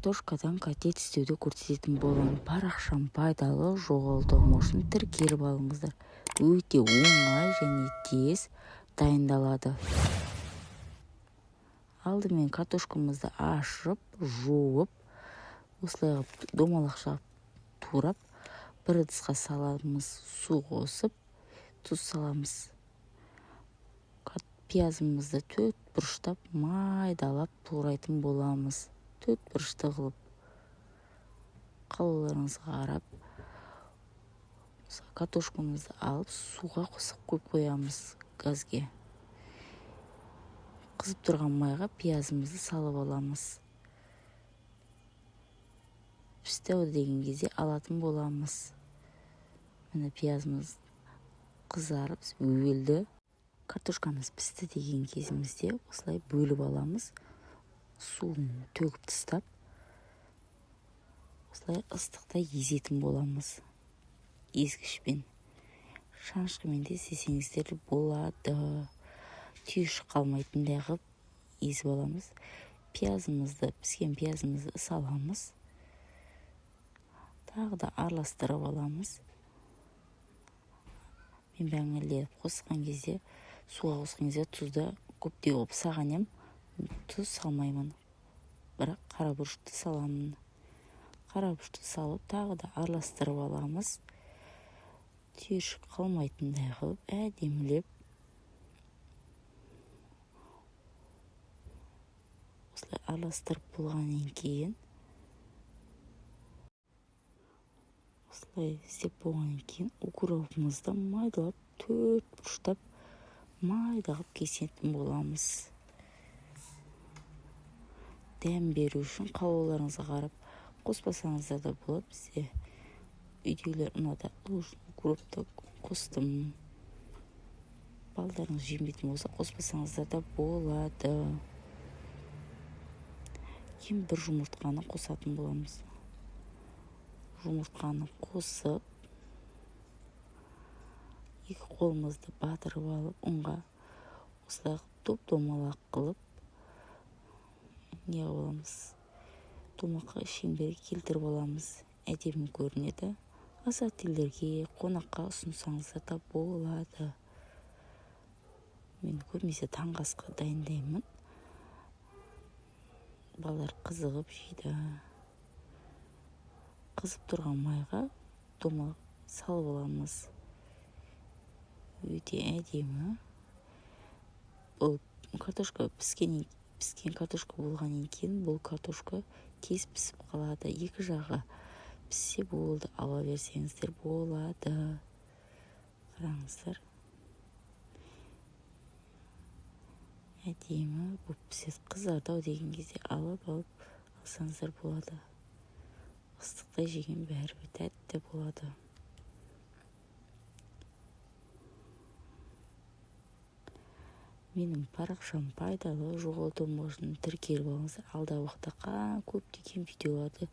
картошкадан котлет істеуді көрсететін боламын. Парақшам пайдалы, жоғалтпау үшін тіркеліп алыңыздар. Өте оңай және тез дайындалады. Алдымен картошкамызды ашып, жуып, осылай домалақша турап, бір ыдысқа саламыз, су қосып, тұз саламыз. Пиязымызды 4 бұрыштап майдалап турайтын боламыз. 4 бұрышты қылып, қалауларыңызға қарап, картошкамызды алып, суға қосып қойып қоямыз газге. Қызып тұрған майға пиязымызды салып аламыз. Пісті деген кезде алатын боламыз. Міне пиязымыз қызарып, өлді. Картошкамыз пісті деген кезімізде осылай бөліп аламыз. Суын төгіп тастап, осылай ыстықта езетін боламыз. Езгішпен. Шанышқымен де істесеңіздер болады. Түйіршік қалмайтындай қылып езіп аламыз. Піскен пиязымызды саламыз. Тағы да араластырып аламыз. Мен бәңгілеп қосқан кезде, суға қосқан кезде тұзды көптеу қылып саған ем. Тұз салмаймын. Бірақ қарабұрышты саламын. Қарабұрышты салып, тағы да араластырып аламыз. Түйіршік қалмайтындай қылып, әдемілеп. Осылай араластырып болғаннан кейін, укропымызды майдалап, 4 бұрыштап майдалап кесетін боламыз. Дәм беру үшін қалауларыңызға қарап қоспасаңыздар да болады. Бізде үйдегілер ұнады. Укропты қостым. Балдарыңыз жемейтін болса, қоспасаңыздар да болады. Кейін бір жұмыртқаны қосатын боламыз. Жұмыртқаны қосып, 2 қолымызды батырып алып, ұнға осылай домалақ қылып, не боламыз? Домалаққа шеңберге келтіріп аламыз. Әдемі көрінеді. Аса тілдерге, қонаққа ұсынсаңыздар да болады. Мен көбінесе таңғы асқа дайындаймын. Балалар қызығып жейді. Қызып тұрған майға домалақ салып аламыз. Өте әдемі. Бұл картошка піскен картошка болғаннан кейін, бұл картошка тез пісіп қалады. 2 жағы піссе болды, ала берсеңіздер болады. Қараңыздар. Әдемі бұл пісет қызарды деген кезде алып алсаңыздар болады. Ыстықта жеген бәрібір тәтті болады. Менің парақшам пайдалы, жоғалтпау үшін тіркеліп алыңыздар. Алдағы уақытта көптеген видеоларды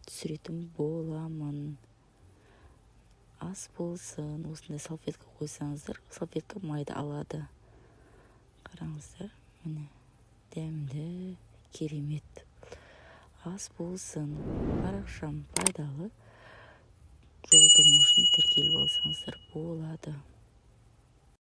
түсіретін боламын. Ас болсын, осындай салфетка қойсаңыздар, салфетка майды алады. Қараңыздар, міне, дәмді, керемет. Ас болсын, парақшам пайдалы, жоғалтпау үшін тіркеліп алсаңыздар болады.